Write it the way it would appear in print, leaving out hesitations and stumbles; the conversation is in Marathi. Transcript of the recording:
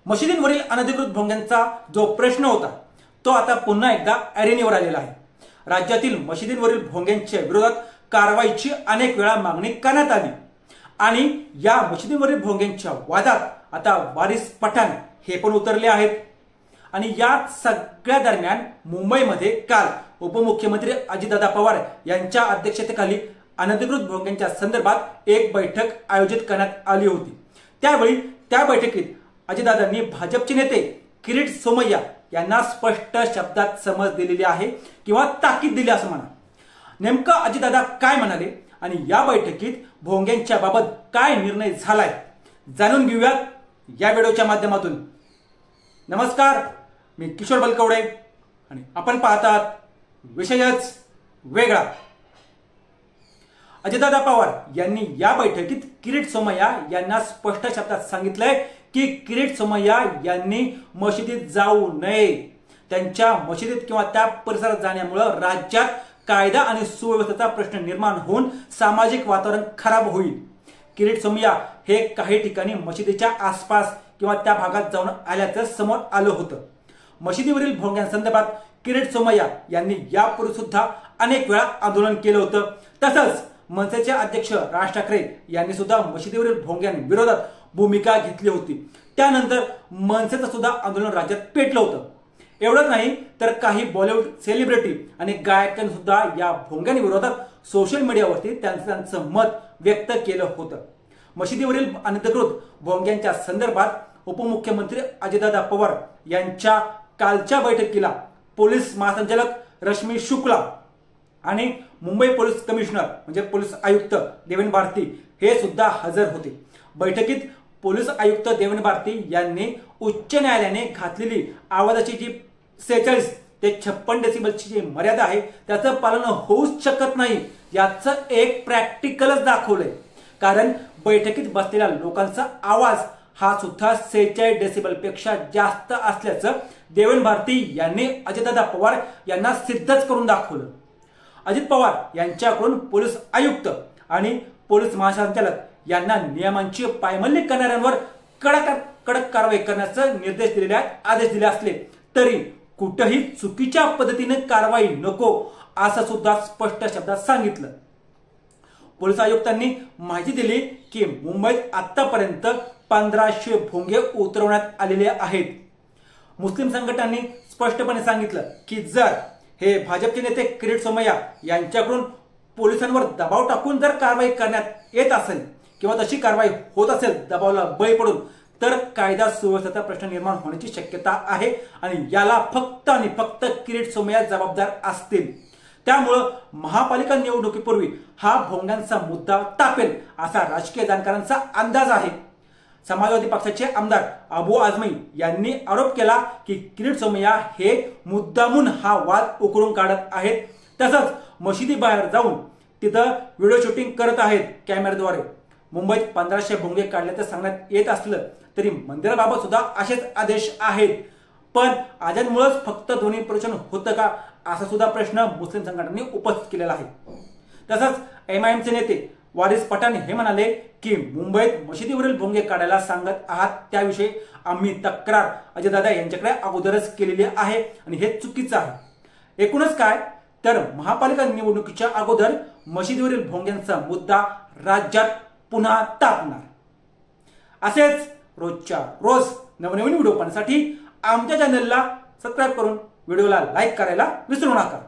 मशिदींवरील अनधिकृत भोंग्यांचा जो प्रश्न होता तो आता पुन्हा एकदा ऐरणीवर आलेला आहे। राज्यातील मशिदींवरील भोंग्यांच्या विरोधात कारवाईची अनेक वेळा मागणी करण्यात आली आणि या मशिदींवरील भोंग्यांच्या वादात आता वारिस पठाण हे पण उतरले आहेत। आणि या सगळ्या दरम्यान मुंबईमध्ये काल उपमुख्यमंत्री अजितदादा पवार यांच्या अध्यक्षतेखाली अनधिकृत भोंग्यांच्या संदर्भात एक बैठक आयोजित करण्यात आली होती। त्यावेळी त्या बैठकीत अजितदादांनी भाजपचे नेते किरीट सोमय्या यांना स्पष्ट शब्दात समज दिलेली आहे किंवा ताकीद दिली असं म्हणा। नेमका अजितदादा काय म्हणाले आणि या बैठकीत भोंग्यांच्या बाबत काय निर्णय झालाय जाणून घेऊयात या व्हिडिओच्या माध्यमातून। नमस्कार, मी किशोर बलकवडे आणि आपण पाहतात विषयच वेगळा। अजितदादा पवार यांनी या बैठकीत किरीट सोमय्या यांना स्पष्ट शब्दात सांगितलंय की किरीट सोमय्या यांनी मशिदीत जाऊ नये। त्यांच्या मशिदीत किंवा त्या परिसरात जाण्यामुळे राज्यात कायदा आणि सुव्यवस्थेचा प्रश्न निर्माण होऊन सामाजिक वातावरण खराब होईल। किरीट सोमय्या हे काही ठिकाणी मशिदीच्या आसपास किंवा त्या भागात जाऊन आल्याचं समोर आलं होतं। मशिदीवरील भोंग्यांसंदर्भात किरीट सोमय्या यांनी यापूर्वी सुद्धा अनेक वेळा आंदोलन केलं होतं। तसंच मनसेचे अध्यक्ष राज ठाकरे यांनी सुद्धा मशिदीवरील भोंग्यांविरोधात भूमिका घेतली होती। त्यानंतर मनसेचं सुद्धा आंदोलन राज्यात पेटलं होतं। एवढंच नाही तर काही बॉलिवूड सेलिब्रिटी आणि गायकांनी सुद्धा या भोंग्यांविरोधात सोशल मीडियावरती त्यांचं मत व्यक्त केलं होतं। मशिदीवरील अनधिकृत भोंग्यांच्या संदर्भात उपमुख्यमंत्री अजितदादा पवार यांच्या कालच्या बैठकीला पोलीस महासंचालक रश्मी शुक्ला आणि मुंबई पोलीस कमिशनर म्हणजे पोलीस आयुक्त देवेन भारती हे सुद्धा हजर होते। बैठकीत पोलीस आयुक्त देवेन भारती यांनी उच्च न्यायालयाने घातलेली आवाजाची जी 46 ते 56 डेसिबलची जी मर्यादा आहे त्याचं पालन होऊच शकत नाही याचं एक प्रॅक्टिकलच दाखवलंय। कारण बैठकीत बसलेल्या लोकांचा आवाज हा सुद्धा 46 डेसिबल पेक्षा जास्त असल्याचं देवेन भारती यांनी अजितदादा पवार यांना सिद्धच करून दाखवलं। अजित पवार यांच्याकडून पोलीस आयुक्त आणि पोलीस महासंचालक यांना नियमांची पायमल्ली करणाऱ्यांवर कडक कारवाई करण्याचे निर्देश दिलेले आहेत, आदेश दिले असले तरी कुठेही चुकीच्या पद्धतीने कारवाई नको असं सुद्धा स्पष्ट शब्दात सांगितलं। पोलीस आयुक्तांनी माहिती दिली की मुंबईत आतापर्यंत 1500 भोंगे उतरवण्यात आलेले आहेत। मुस्लिम संघटनांनी स्पष्टपणे सांगितलं की जर हे भाजपचे नेते किरीट सोमय्या यांच्याकडून पोलिसांवर दबाव टाकून जर कारवाई करण्यात येत असेल किंवा तशी कारवाई होत असेल दबावाला बळी पडून तर कायदा सुव्यवस्थेचा प्रश्न निर्माण होण्याची शक्यता आहे आणि याला फक्त आणि फक्त किरीट सोमय्या जबाबदार असतील। त्यामुळं महापालिका निवडणुकीपूर्वी हा भोंग्यांचा मुद्दा तापेल असा राजकीय जाणकारांचा अंदाज आहे। समाजवादी पक्षाचे आमदार अबू आझमी यांनी आरोप केला की किरीट सोमय्या हे मुद्दामून हा वाद उकरून काढत आहेत, तसंच मशिदी बाहेर जाऊन तिथं व्हिडिओ शूटिंग करत आहेत कॅमेऱ्याद्वारे। मुंबईत 1500 भोंगे काढल्याचं सांगण्यात येत असलं तरी मंदिराबाबत सुद्धा असेच आदेश आहेत। पण आजांमुळेच फक्त दोन्ही प्रदूषण होतं का असा सुद्धा प्रश्न मुस्लिम संघटनांनी उपस्थित केलेला आहे। तसंच एमआयएमचे नेते वारिस पठाण हे म्हणाले की मुंबईत मशिदीवरील भोंगे काढायला सांगत आहात त्याविषयी आम्ही तक्रार अजितदादा यांच्याकडे अगोदरच केलेली आहे आणि हे चुकीचं आहे। एकूणच काय तर महापालिका निवडणुकीच्या अगोदर मशिदीवरील भोंग्यांचा मुद्दा राज्यात पुन्हा तापणार। असेच रोजच्या रोज नवनवीन व्हिडिओ पाहण्यासाठी आमच्या चॅनलला सबस्क्राईब करून व्हिडिओला लाईक करायला विसरू नका।